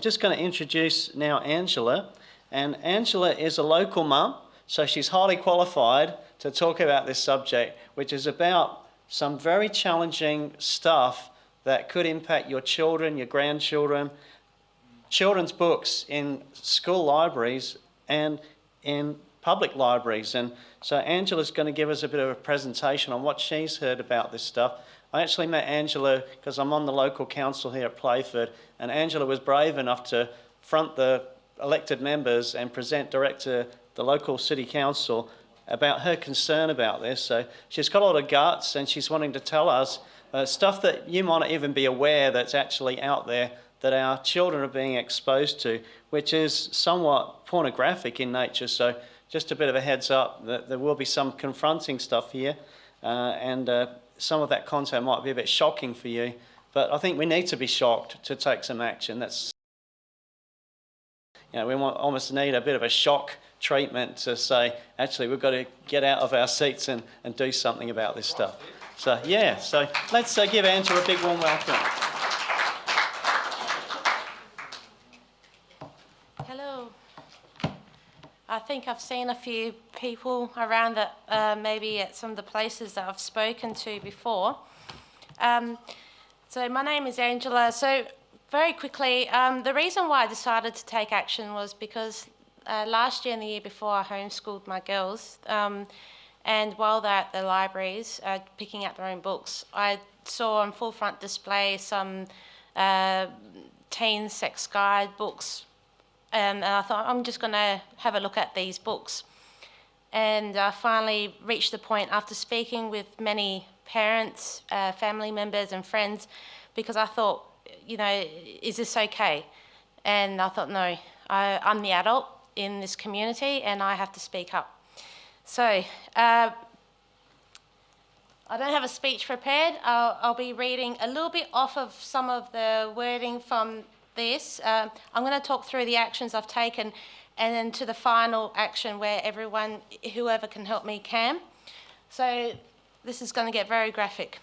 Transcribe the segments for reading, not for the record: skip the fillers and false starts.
just going to introduce now Angela. And Angela is a local mum, so she's highly qualified to talk about this subject, which is about some very challenging stuff that could impact your children, your grandchildren, children's books in school libraries and in public libraries. And so Angela's going to give us a bit of a presentation on what she's heard about this stuff. I actually met Angela because I'm on the local council here at Playford, and Angela was brave enough to front the elected members and present direct to the local city council about her concern about this. So she's got a lot of guts, and she's wanting to tell us stuff that you might not even be aware that's actually out there that our children are being exposed to, which is somewhat pornographic in nature. So just a bit of a heads up that there will be some confronting stuff here, and some of that content might be a bit shocking for you, but I think we need to be shocked to take some action. That's, you know, we almost need a bit of a shock treatment to say, actually, we've got to get out of our seats and do something about this stuff. So, yeah, so let's give Angela a big warm welcome. Hello. I think I've seen a few people around that maybe at some of the places that I've spoken to before. So my name is Angela. So very quickly, the reason why I decided to take action was because last year and the year before I homeschooled my girls, and while they're at the libraries picking out their own books, I saw on full front display some teen sex guide books, and I thought, I'm just going to have a look at these books. And I finally reached the point after speaking with many parents, family members and friends, because I thought, you know, is this okay? And I thought, no, I'm the adult in this community and I have to speak up. So I don't have a speech prepared. I'll be reading a little bit off of some of the wording from this. I'm going to talk through the actions I've taken and then to the final action where everyone, whoever can help me, can. So this is going to get very graphic.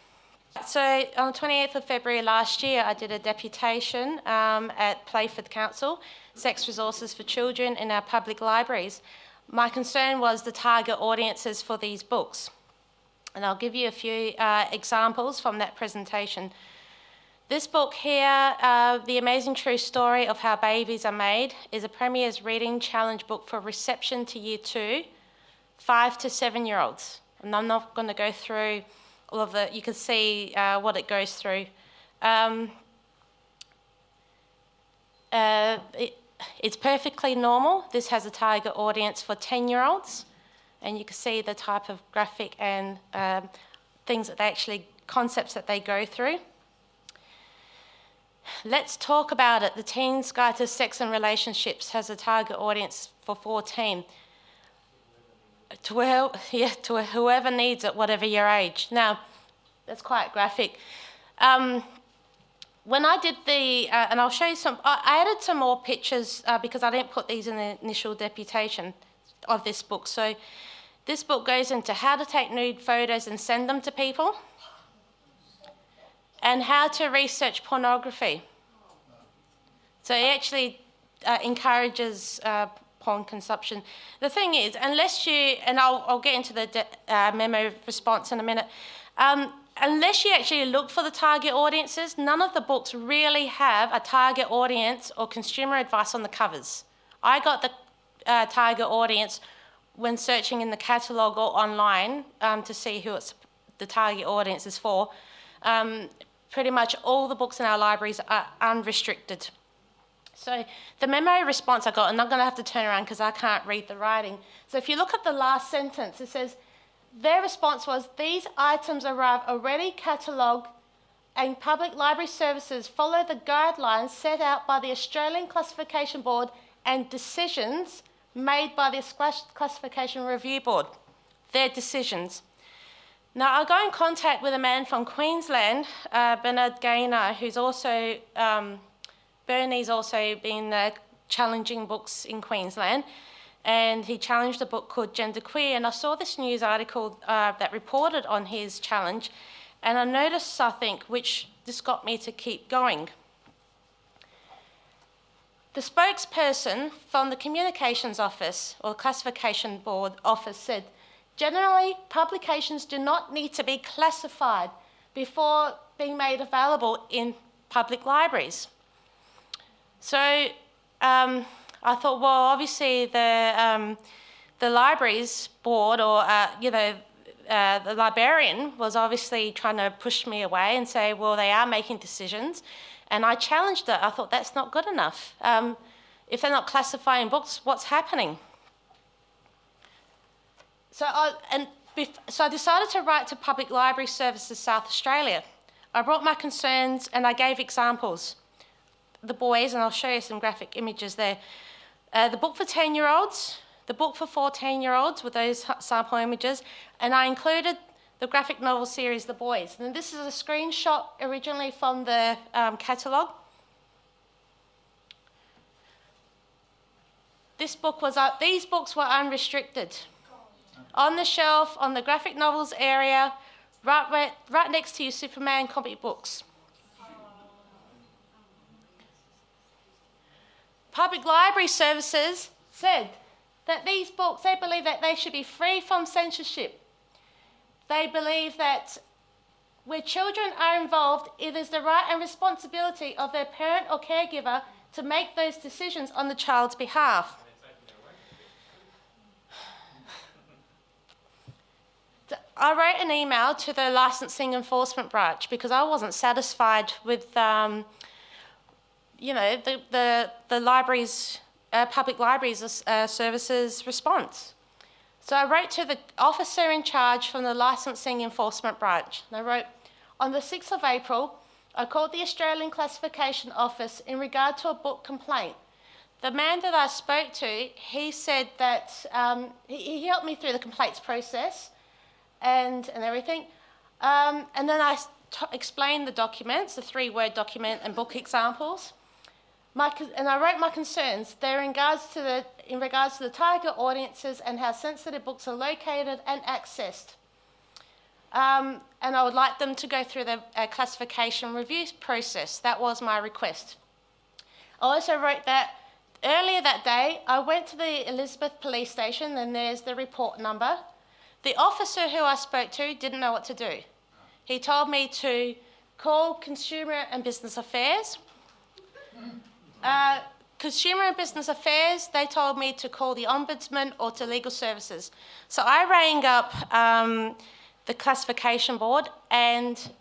So on the 28th of February last year, I did a deputation at Playford Council, Sex Resources for Children in our public libraries. My concern was the target audiences for these books. And I'll give you a few examples from that presentation. This book here, The Amazing True Story of How Babies Are Made, is a Premier's Reading Challenge book for reception to Year 2, 5 to 7-year-olds. And I'm not going to go through all of the, you can see what it goes through. It's perfectly normal. This has a target audience for 10-year-olds, and you can see the type of graphic and things that they actually, concepts that they go through. Let's talk about it. The Teen's Guide to Sex and Relationships has a target audience for 14. To whoever needs it, whatever your age. Now, that's quite graphic. When I did the, and I'll show you some, I added some more pictures because I didn't put these in the initial deputation of this book. So this book goes into how to take nude photos and send them to people, and how to research pornography. So it actually encourages porn consumption. The thing is, unless you, and I'll get into the memo response in a minute, unless you actually look for the target audiences, none of the books really have a target audience or consumer advice on the covers. I got the target audience when searching in the catalogue or online to see who it's the target audience is for. Pretty much all the books in our libraries are unrestricted. So the memo response I got, and I'm going to have to turn around because I can't read the writing. So if you look at the last sentence, it says, their response was, these items arrive already catalogued and public library services follow the guidelines set out by the Australian Classification Board and decisions made by the Classification Review Board. Their decisions. Now, I got in contact with a man from Queensland, Bernard Gaynor, who's also, Bernie's also been challenging books in Queensland, and he challenged a book called Genderqueer, and I saw this news article that reported on his challenge, and I noticed something which just got me to keep going. The spokesperson from the Communications Office or Classification Board Office said, generally, publications do not need to be classified before being made available in public libraries. So I thought, well, obviously the libraries board or, the librarian was obviously trying to push me away and say, well, they are making decisions. And I challenged it. I thought, that's not good enough. If they're not classifying books, what's happening? So I decided to write to Public Library Services South Australia. I brought my concerns and I gave examples. The boys, and I'll show you some graphic images there. The book for 10-year-olds, the book for 14-year-olds with those sample images, and I included the graphic novel series, The Boys. And this is a screenshot originally from the catalogue. These books were unrestricted. On the shelf, on the graphic novels area, right next to your Superman comic books. Public Library Services said that these books, they believe that they should be free from censorship. They believe that where children are involved, it is the right and responsibility of their parent or caregiver to make those decisions on the child's behalf. I wrote an email to the Licensing Enforcement Branch because I wasn't satisfied with, the libraries, Public Libraries Services response. So I wrote to the officer in charge from the Licensing Enforcement Branch. And I wrote, on the 6th of April, I called the Australian Classification Office in regard to a book complaint. The man that I spoke to, he said that he helped me through the complaints process and everything. And then I explained the documents, the 3-word document and book examples. And I wrote my concerns. They're in regards to the target audiences and how sensitive books are located and accessed. And I would like them to go through the classification review process. That was my request. I also wrote that earlier that day, I went to the Elizabeth Police Station, and there's the report number. The officer who I spoke to didn't know what to do. He told me to call Consumer and Business Affairs. Consumer and Business Affairs, they told me to call the Ombudsman or to Legal Services. So I rang up the Classification Board and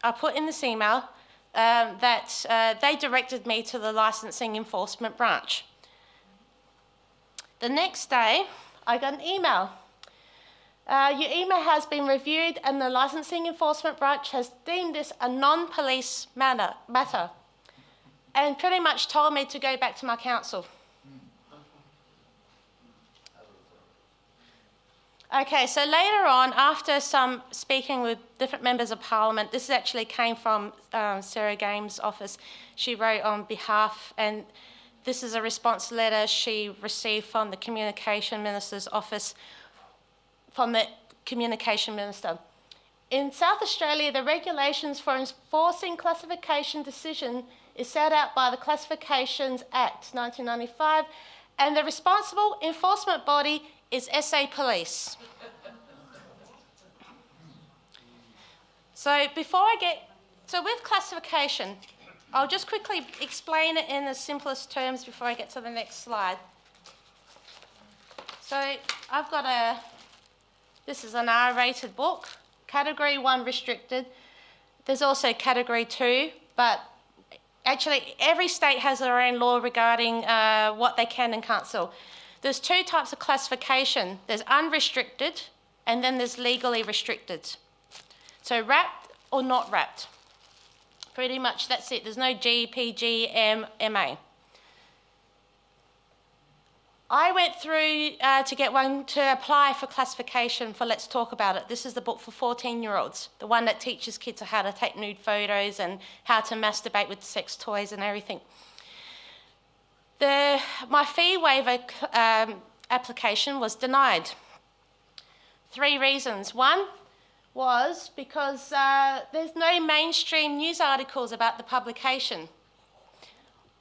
I put in this email that they directed me to the Licensing Enforcement Branch. The next day, I got an email. Your email has been reviewed and the Licensing Enforcement Branch has deemed this a non-police matter and pretty much told me to go back to my council. Okay, so later on, after some speaking with different members of Parliament, this actually came from Sarah Games' office. She wrote on behalf, and this is a response letter she received from the Communication Minister's office, from the Communication Minister. In South Australia, the regulations for enforcing classification decision is set out by the Classifications Act 1995, and the responsible enforcement body is SA Police. So with classification, I'll just quickly explain it in the simplest terms before I get to the next slide. So I've got this is an R-rated book, Category 1 restricted. There's also Category 2, but actually every state has their own law regarding what they can and can't sell. There's 2 types of classification. There's unrestricted, and then there's legally restricted. So wrapped or not wrapped. Pretty much that's it. There's no G, PG, M, MA. I went through to get one to apply for classification for Let's Talk About It. This is the book for 14-year-olds, the one that teaches kids how to take nude photos and how to masturbate with sex toys and everything. My fee waiver application was denied. 3 reasons. One was because there's no mainstream news articles about the publication.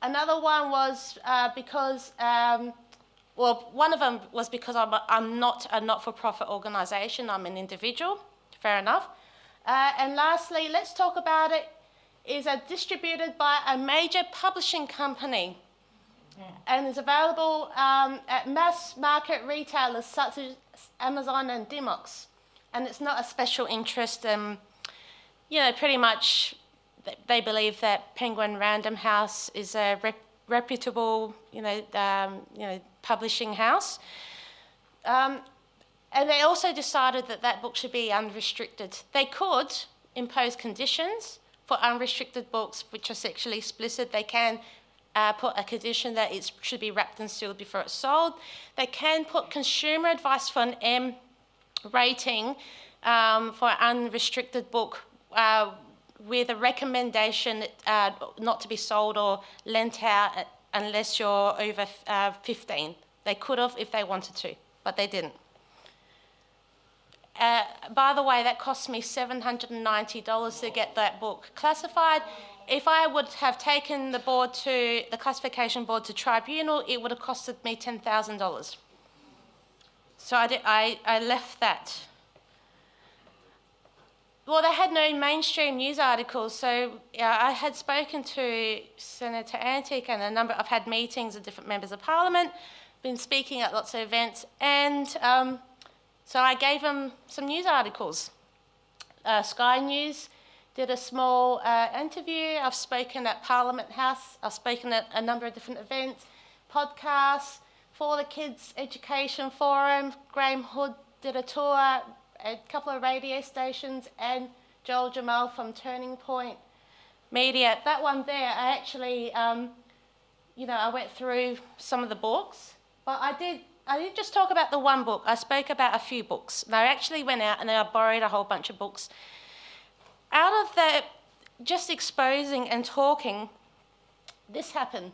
Another one was because, well, one of them was because I'm not a not-for-profit organisation, I'm an individual, fair enough. And lastly, let's talk about it, is distributed by a major publishing company and is available at mass market retailers such as Amazon and Dimox. And it's not a special interest, you know, pretty much they believe that Penguin Random House is a reputable, publishing house. And they also decided that that book should be unrestricted. They could impose conditions for unrestricted books which are sexually explicit. They can put a condition that it should be wrapped and sealed before it's sold. They can put consumer advice for an M rating for an unrestricted book with a recommendation not to be sold or lent out unless you're over 15. They could have if they wanted to, but they didn't. By the way, that cost me $790 to get that book classified. If I would have taken the classification board to tribunal, it would have costed me $10,000. So I left that. Well, they had no mainstream news articles, so I had spoken to Senator Antic and I've had meetings with different members of Parliament, been speaking at lots of events, and so I gave them some news articles. Sky News did a small interview. I've spoken at Parliament House. I've spoken at a number of different events, podcasts, For the Kids Education Forum. Graham Hood did a tour, a couple of radio stations, and Joel Jamal from Turning Point Media. That one there, I actually, I went through some of the books, but I didn't just talk about the one book. I spoke about a few books. And I actually went out and I borrowed a whole bunch of books. Out of the just exposing and talking, this happened.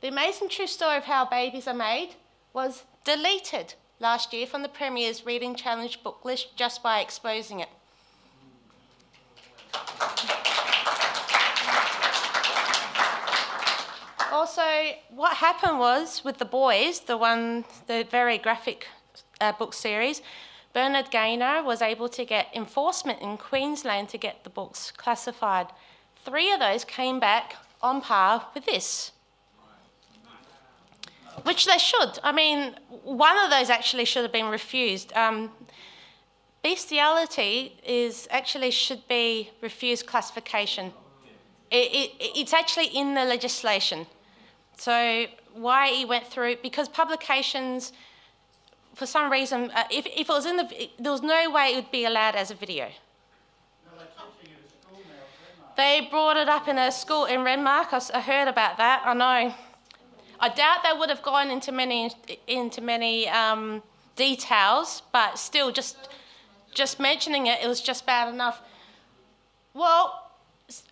The Amazing True Story of How Babies Are Made was deleted last year from the Premier's Reading Challenge book list just by exposing it. Also, what happened was with the boys, the very graphic book series, Bernard Gaynor was able to get enforcement in Queensland to get the books classified. 3 of those came back on par with this, which they should. I mean, one of those actually should have been refused. Bestiality should be refused classification. It's actually in the legislation. So why he went through, because publications, for some reason, if it was there was no way it would be allowed as a video. They brought it up in a school in Renmark. I heard about that. I know. I doubt they would have gone into many details, but still, just mentioning it, it was just bad enough. Well,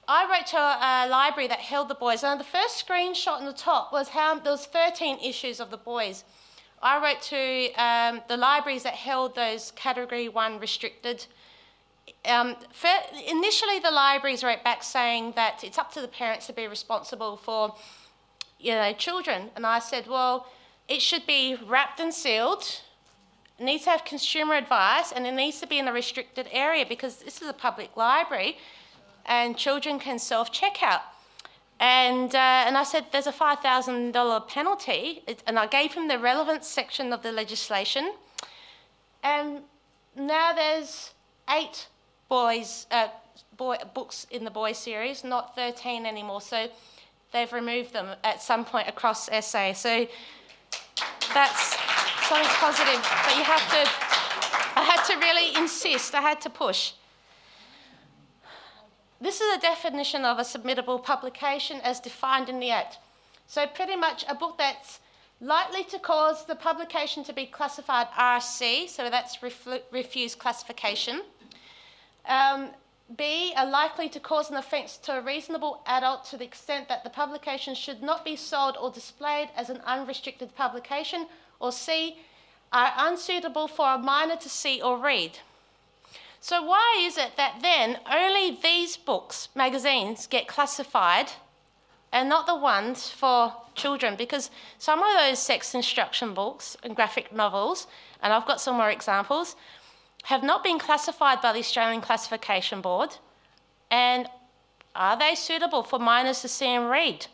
I wrote to a library that held the boys, and the first screenshot on the top was how there was 13 issues of the boys. I wrote to the libraries that held those Category 1 restricted. Initially, the libraries wrote back saying that it's up to the parents to be responsible for, children. And I said, well, it should be wrapped and sealed. It needs to have consumer advice, and it needs to be in a restricted area because this is a public library, and children can self-check out. And I said, there's a $5,000 penalty, and I gave him the relevant section of the legislation. And now there's 8 books in the boys series, not 13 anymore. So they've removed them at some point across SA. So that's something positive. But I had to really insist, I had to push. This is a definition of a submittable publication as defined in the Act. So pretty much a book that's likely to cause the publication to be classified RC, so that's refused classification. B, are likely to cause an offence to a reasonable adult to the extent that the publication should not be sold or displayed as an unrestricted publication. Or C, are unsuitable for a minor to see or read. So why is it that then only these books, magazines, get classified and not the ones for children, because some of those sex instruction books and graphic novels, and I've got some more examples, have not been classified by the Australian Classification Board. And are they suitable for minors to see and read?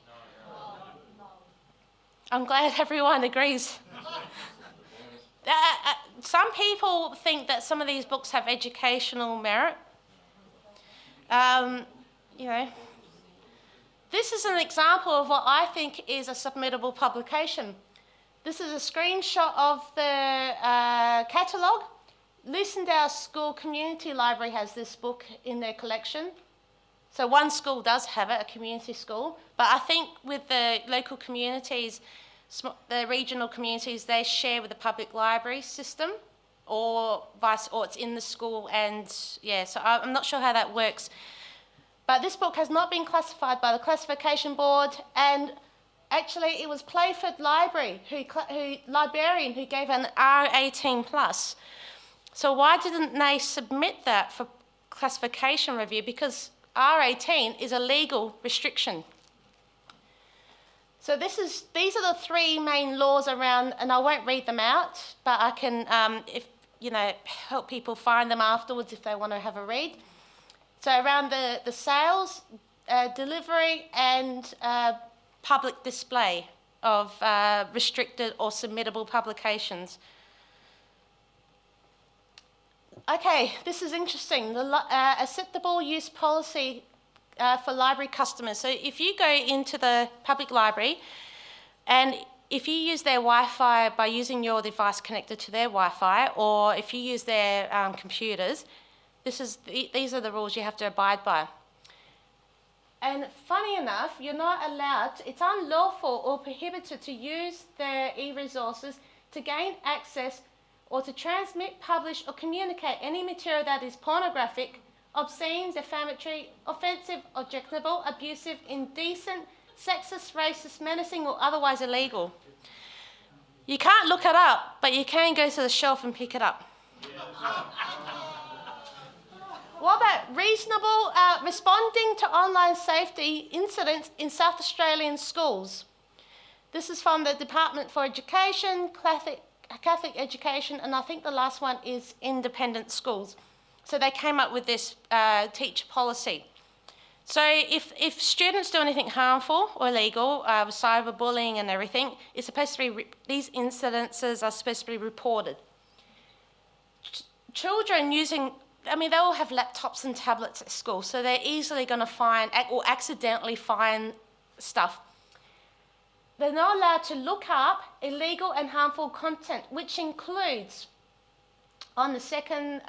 I'm glad everyone agrees. Some people think that some of these books have educational merit. You know, this is an example of what I think is a submittable publication. This is a screenshot of the catalogue. Lucendale School Community Library has this book in their collection. So one school does have it, a community school. But I think with the local communities, the regional communities, they share with the public library system, or it's in the school, and yeah, so I'm not sure how that works. But this book has not been classified by the Classification Board, and actually it was Playford Library, librarian who gave an R18+. So why didn't they submit that for classification review? Because R18 is a legal restriction. So these are the three main laws around, and I won't read them out, but I can, help people find them afterwards if they want to have a read. So around the sales, delivery, and public display of restricted or submittable publications. Okay, this is interesting. The acceptable use policy for library customers. So if you go into the public library, and if you use their Wi-Fi by using your device connected to their Wi-Fi, or if you use their computers, these are the rules you have to abide by. And funny enough, you're not allowed, it's unlawful or prohibited to use their e-resources to gain access or to transmit, publish, or communicate any material that is pornographic, obscene, defamatory, offensive, objectionable, abusive, indecent, sexist, racist, menacing, or otherwise illegal. You can't look it up, but you can go to the shelf and pick it up. What about reasonable responding to online safety incidents in South Australian schools? This is from the Department for Education, Catholic Education, and I think the last one is independent schools. So they came up with this teacher policy. So if students do anything harmful or illegal, with cyberbullying and everything, it's supposed to be these incidences are supposed to be reported. Children using, they all have laptops and tablets at school, so they're easily going to find or accidentally find stuff. They're not allowed to look up illegal and harmful content, which includes, on the second,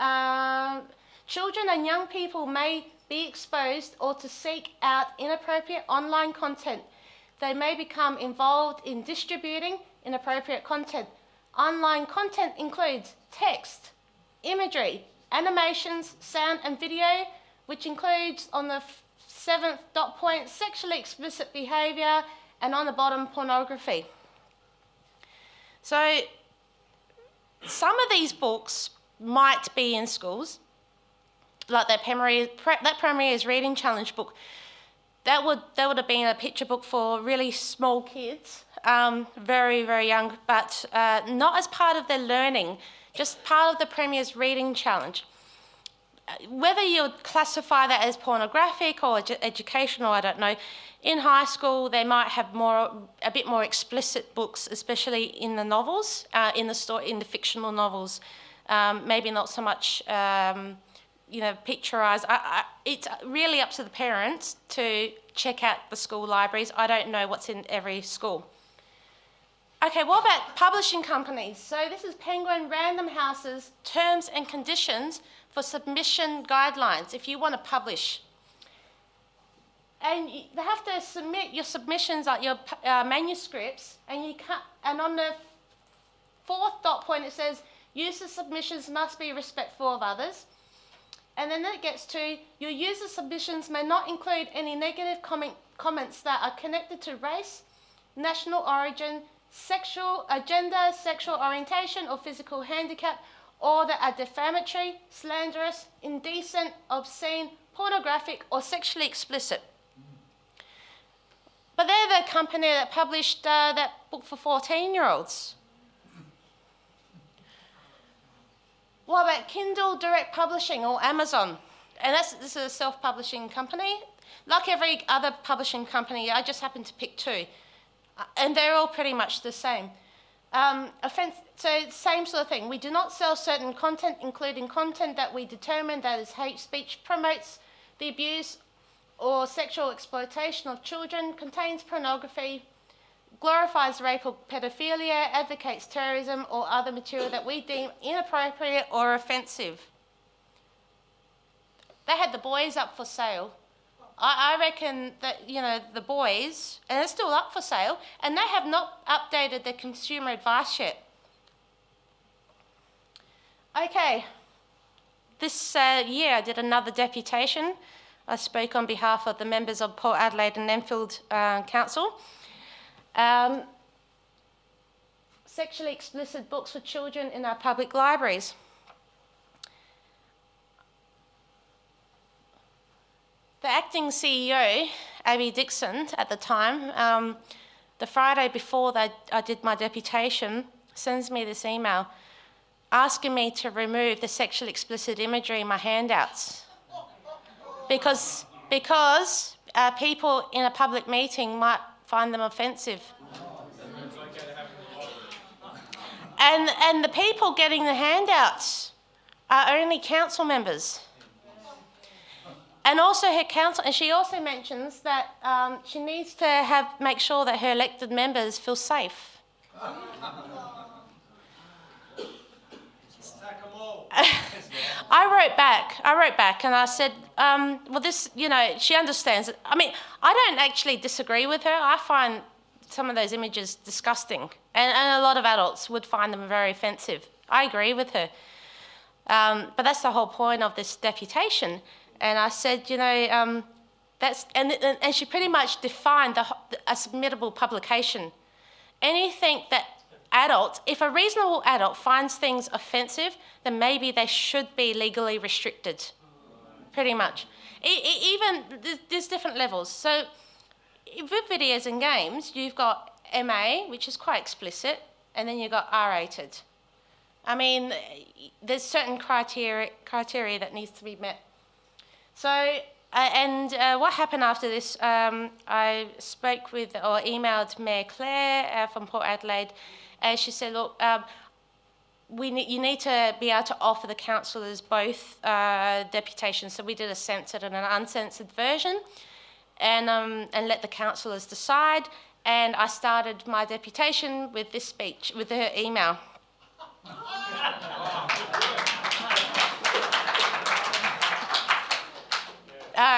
children and young people may be exposed or to seek out inappropriate online content. They may become involved in distributing inappropriate content. Online content includes text, imagery, animations, sound and video, which includes on the seventh dot point sexually explicit behaviour, and on the bottom pornography. So some of these books might be in schools, like that Primary Years Reading Challenge book. That would have been a picture book for really small kids, very, very young, but not as part of their learning, just part of the Premier's Reading Challenge. Whether you would classify that as pornographic or educational, I don't know. In high school, they might have a bit more explicit books, especially in the novels, in the fictional novels. Maybe not so much, picturized. It's really up to the parents to check out the school libraries. I don't know what's in every school. Okay, what about publishing companies? So this is Penguin Random House's terms and conditions for submission guidelines if you want to publish. And they have to submit your submissions, like your manuscripts, and you can't. And on the fourth dot point, it says user submissions must be respectful of others. And then it gets to your user submissions may not include any negative comments that are connected to race, national origin, sexual gender, sexual orientation, or physical handicap, or that are defamatory, slanderous, indecent, obscene, pornographic, or sexually explicit. But they're the company that published that book for 14-year-olds. What about Kindle Direct Publishing or Amazon? And this is a self-publishing company. Like every other publishing company, I just happened to pick two. And they're all pretty much the same. So same sort of thing. We do not sell certain content, including content that we determine that is hate speech, promotes the abuse or sexual exploitation of children, contains pornography, glorifies rape or pedophilia, advocates terrorism or other material that we deem inappropriate or offensive. They had the boys up for sale. I reckon that, the boys, and it's still up for sale, and they have not updated their consumer advice yet. Okay, this year I did another deputation. I spoke on behalf of the members of Port Adelaide and Enfield Council. Sexually explicit books for children in our public libraries. The acting CEO, Abby Dixon, at the time, the Friday before that I did my deputation, sends me this email asking me to remove the sexually explicit imagery in my handouts because people in a public meeting might find them offensive. And the people getting the handouts are only council members. And also her council, and she also mentions that she needs to make sure that her elected members feel safe. I wrote back and I said, well, this, she understands it. I mean, I don't actually disagree with her. I find some of those images disgusting. And a lot of adults would find them very offensive. I agree with her. But that's the whole point of this deputation. And I said, that's, and she pretty much defined a submittable publication. Anything that adults, if a reasonable adult finds things offensive, then maybe they should be legally restricted, pretty much. Even, there's different levels. So with videos and games, you've got MA, which is quite explicit, and then you've got R-rated. I mean, there's certain criteria that needs to be met. So, what happened after this, I spoke with or emailed Mayor Claire from Port Adelaide, and she said, look, you need to be able to offer the councillors both deputations. So we did a censored and an uncensored version, and let the councillors decide. And I started my deputation with this speech, with her email.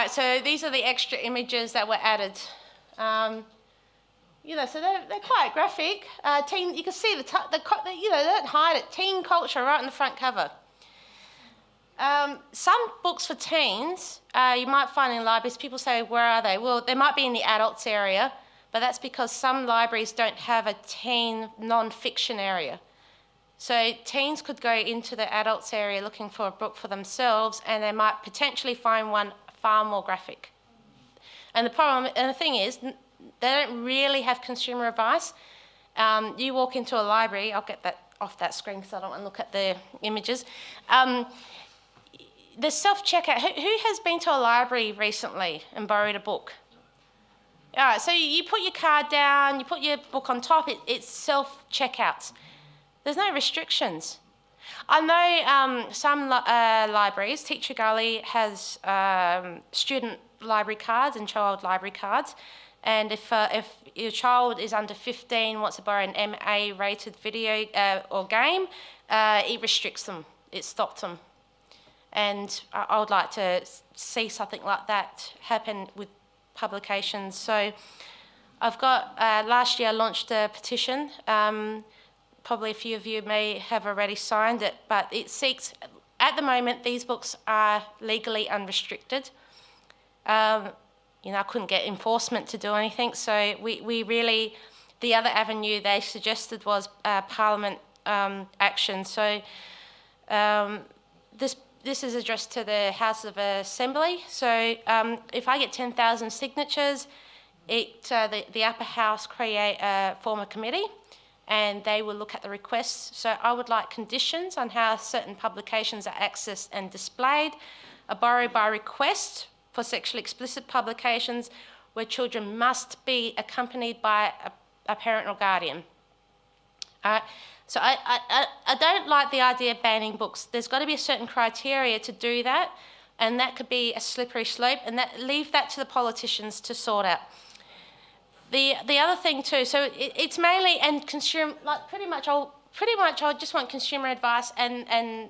So these are the extra images that were added. So they're quite graphic. You can see they don't hide it. Teen culture right on the front cover. Some books for teens you might find in libraries. People say, where are they? Well, they might be in the adults area, but that's because some libraries don't have a teen non-fiction area. So teens could go into the adults area looking for a book for themselves, and they might potentially find one far more graphic. And the thing is, they don't really have consumer advice. You walk into a library, I'll get that off that screen because I don't want to look at the images. The self-checkout, who has been to a library recently and borrowed a book? All right, so you put your card down, you put your book on top, it's self-checkouts. There's no restrictions. I know some libraries, Teacher Gully has student library cards and child library cards, and if your child is under 15, wants to borrow an MA-rated video or game, it restricts them, it stops them. And I would like to see something like that happen with publications. So I've got, last year I launched a petition. Probably a few of you may have already signed it, but it seeks, at the moment, these books are legally unrestricted. I couldn't get enforcement to do anything, so we really, the other avenue they suggested was Parliament action. So this is addressed to the House of Assembly. So if I get 10,000 signatures, The upper house form a committee, and they will look at the requests. So I would like conditions on how certain publications are accessed and displayed, a borrow by request for sexually explicit publications where children must be accompanied by a parent or guardian. So I don't like the idea of banning books. There's got to be a certain criteria to do that, and that could be a slippery slope, and leave that to the politicians to sort out. The other thing too, so it's mainly and consumer, like pretty much I just want consumer advice and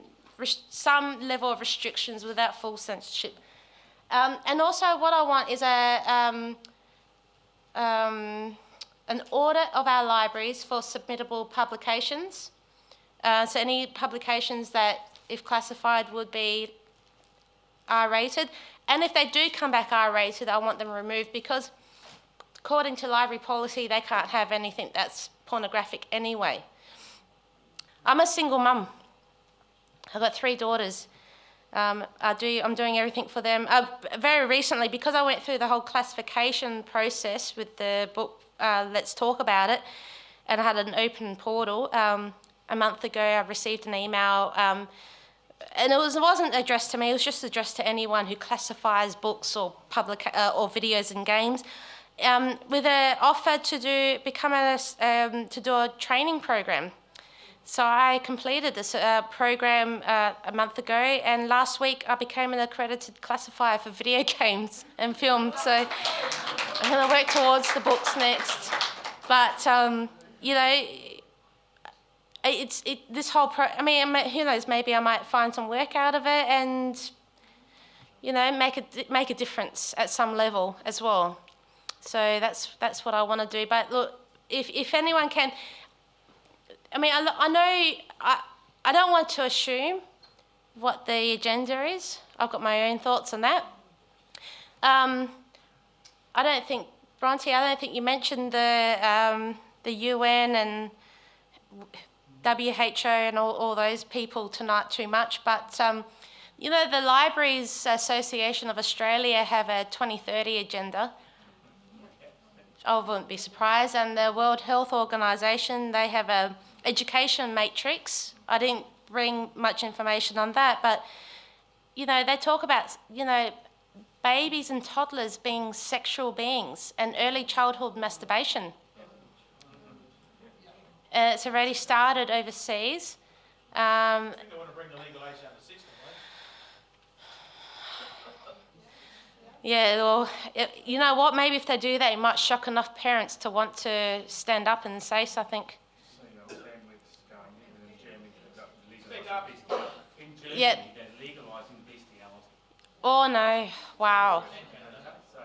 some level of restrictions without full censorship. And also what I want is an audit of our libraries for submittable publications. So any publications that, if classified, would be R-rated. And if they do come back R-rated, I want them removed because according to library policy, they can't have anything that's pornographic anyway. I'm a single mum. I've got 3 daughters. I'm doing everything for them. Very recently, because I went through the whole classification process with the book Let's Talk About It, and I had an open portal, a month ago I received an email, and it wasn't addressed to me, it was just addressed to anyone who classifies books or videos and games, with an offer to do a training program. So I completed this program a month ago, and last week I became an accredited classifier for video games and film. So I'm going to work towards the books next. But you know, this whole who knows? Maybe I might find some work out of it, and you know, make a difference at some level as well. So that's what I want to do. But look, if anyone can. I know I don't want to assume what the agenda is. I've got my own thoughts on that. I don't think, Bronte, you mentioned the UN and WHO and all those people tonight too much, but you know, the Libraries Association of Australia have a 2030 agenda. I wouldn't be surprised. And the World Health Organization, they have a education matrix. I didn't bring much information on that, but you know, they talk about, you know, babies and toddlers being sexual beings and early childhood masturbation. It's already started overseas. I think they want to bring the legal age down to 16, right? Yeah, well, you know what? Maybe if they do that, it might shock enough parents to want to stand up and say something. In Germany, Yeah. they're legalising bestiality. Oh no! Wow. So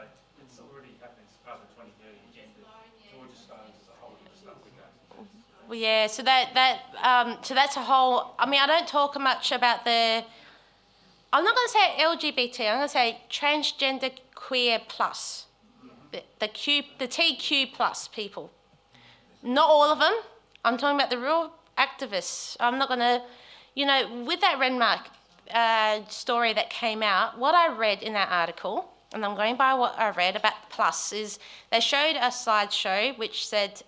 it's already happening as part of the 2030 agenda. Georgia Stones is a whole heap of stuff with that. Well, yeah. So that's a whole. I mean, I don't talk much about the. I'm not going to say LGBT. I'm going to say transgender, queer plus, the TQ plus people. Not all of them. I'm talking about the real activists. I'm not going to. You know, with that Renmark story that came out, what I read in that article, and I'm going by what I read about the plus, is they showed a slideshow which said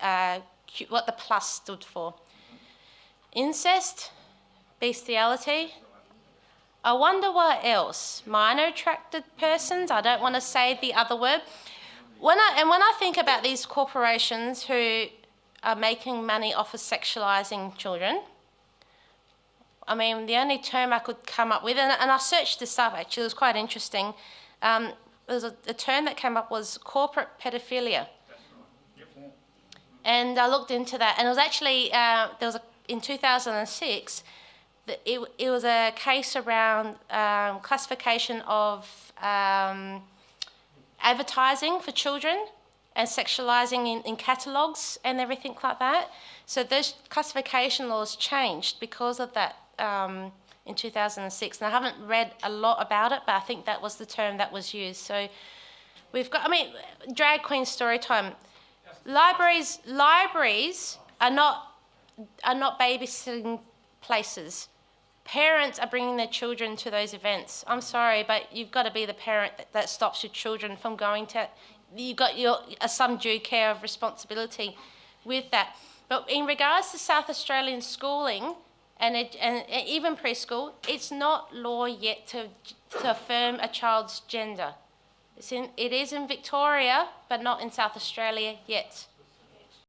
what the plus stood for. Incest, bestiality. I wonder what else. Minor attracted persons. I don't want to say the other word. When I think about these corporations who are making money off of sexualising children, I mean, the only term I could come up with, and I searched this up actually, it was quite interesting. There was a term that came up was corporate pedophilia. And I looked into that, and it was actually, in 2006, it was a case around classification of advertising for children and sexualising in catalogues and everything like that. So those classification laws changed because of that. In 2006, and I haven't read a lot about it, but I think that was the term that was used. So we've got, drag queen story time. Libraries are not babysitting places. Parents are bringing their children to those events. I'm sorry, but you've got to be the parent that stops your children from going to you've got some due care of responsibility with that. But in regards to South Australian schooling and even preschool, it's not law yet to affirm a child's gender. It is in Victoria, but not in South Australia yet.